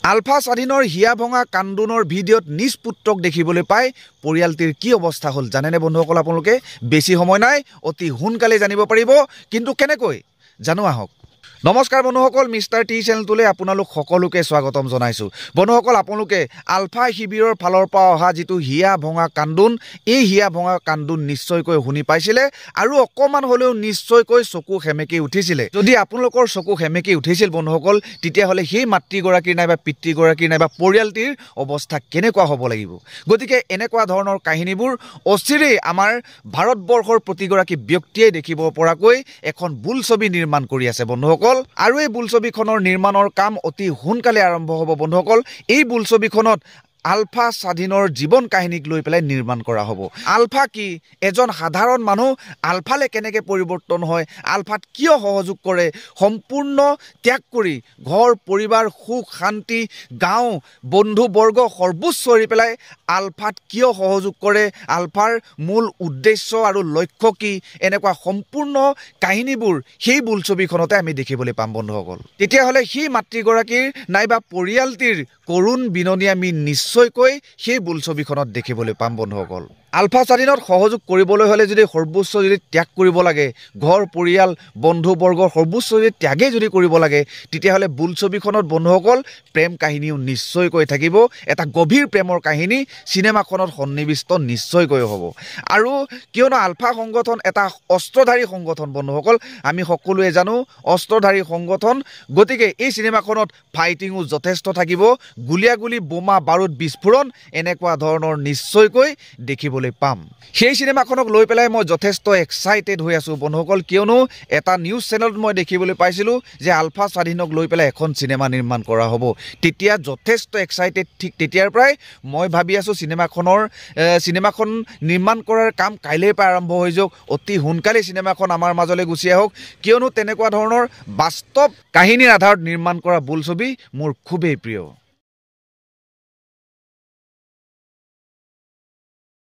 আলফা স্বাধীনৰ হিয়া ভঙা কান্দোনৰ ভিডিঅ'ত নিজ পুত্ৰক দেখিবলৈ পাই পৰিয়ালটিৰ কি অৱস্থা হ'ল জানেনে বন্ধুসকল আপোনালোকে বেছি সময় নাই অতি সোনকালে জানিব পাৰিব কিন্তু কেনেকৈ জানো আহক নমস্কাৰ বন্ধুসকল মিষ্টাৰ টি চেনেলটোলৈ আপোনালোক সকলোকে স্বাগতম জনাইছোঁ বন্ধুসকল আপোনালোকে আলফা শিবিৰৰ ফালৰ পৰা অহা যিটো হিয়া ভঙা কান্দোন এই হিয়া ভঙা কান্দোন নিশ্চয়কৈ শুনি পাইছিলে আৰু অকমান হ'লেও নিশ্চয়কৈ চকু হেমেকি উঠিছিলে যদি আপোনালোকৰ চকু হেমেকি উঠিছিল বন্ধুসকল তেতিয়াহ'লে সেই মাতৃগৰাকীৰ নাইবা পিতৃগৰাকীৰ নাইবা পৰিয়ালটিৰ অৱস্থা কেনেকুৱা হ'ব লাগিব গতিকে এনেকুৱা ধৰণৰ কাহিনীবোৰ অচিৰেই আমাৰ ভাৰতবৰ্ষৰ প্ৰতিগৰাকী ব্যক্তিয়ে দেখিব পৰাকৈ এখন বোলছবি নিৰ্মাণ কৰি আছে বন্ধুসকল আৰু এই বোলছবিখনৰ নিৰ্মাণৰ কাম অতি সোনকালে আৰম্ভ হ'ব বন্ধুসকল এই বোলছবিখনত আলফা স্বাধীনৰ জীৱন কাহিনীক লৈ পেলাই নিৰ্মাণ কৰা হ'ব আলফা কি এজন সাধাৰণ মানুহ আলফালে কেনেকৈ পৰিৱৰ্তন হয় আলফাত কিয় সহযোগ কৰে সম্পূৰ্ণ ত্যাগ কৰি ঘৰ পৰিবাৰ সুখ শান্তি গাঁও বন্ধুবৰ্গ সৰ্বোচ্চ এৰি পেলাই আলফাত কিয় সহযোগ কৰে আলফাৰ মূল উদ্দেশ্য আৰু লক্ষ্য কি এনেকুৱা সম্পূৰ্ণ কাহিনীবোৰ সেই বোলছবিখনতে আমি দেখিবলৈ পাম বন্ধুসকল তেতিয়াহ'লে সেই মাতৃগৰাকীৰ নাইবা পৰিয়ালটিৰ কৰুণ বিননি আমি নিশ্চয়কৈ সেই বোলছবিখনত দেখিবলৈ পাম বন্ধুসকল আলফা স্বাধীনত সহযোগ কৰিবলৈ হ'লে যদি সৰ্বোচ্চ যদি ত্যাগ কৰিব লাগে ঘৰ পৰিয়াল বন্ধুবৰ্গৰ সৰ্বোচ্চ যদি ত্যাগেই যদি কৰিব লাগে তেতিয়াহ'লে বোলছবিখনত বন্ধুসকল প্ৰেম কাহিনীও নিশ্চয়কৈ থাকিব এটা গভীৰ প্ৰেমৰ কাহিনী চিনেমাখনত সন্নিৱিষ্ট নিশ্চয়কৈ হ'ব আৰু কিয়নো আলফা সংগঠন এটা অস্ত্ৰধাৰী সংগঠন বন্ধুসকল আমি সকলোৱে জানো অস্ত্ৰধাৰী সংগঠন গতিকে এই চিনেমাখনত ফাইটিঙো যথেষ্ট থাকিব গুলিয়াগুলি বোমা বাৰুদ বিস্ফোৰণ এনেকুৱা ধৰণৰ নিশ্চয়কৈ দেখিবলৈ পাম সেই চিনেমাখনক লৈ পেলাই মই যথেষ্ট এক্সাইটেড হৈ আছোঁ বন্ধুসকল কিয়নো এটা নিউজ চেনেলত মই দেখিবলৈ পাইছিলোঁ যে আলফা স্বাধীনক লৈ পেলাই এখন চিনেমা নিৰ্মাণ কৰা হ'ব তেতিয়া যথেষ্ট এক্সাইটেড ঠিক তেতিয়াৰ পৰাই মই ভাবি আছোঁ চিনেমাখন নিৰ্মাণ কৰাৰ কাম কাইলৈৰ পৰা আৰম্ভ হৈ যাওক অতি সোনকালে চিনেমাখন আমাৰ মাজলৈ গুচি আহক কিয়নো তেনেকুৱা ধৰণৰ বাস্তৱ কাহিনীৰ আধাৰত নিৰ্মাণ কৰা বোলছবি মোৰ খুবেই প্ৰিয়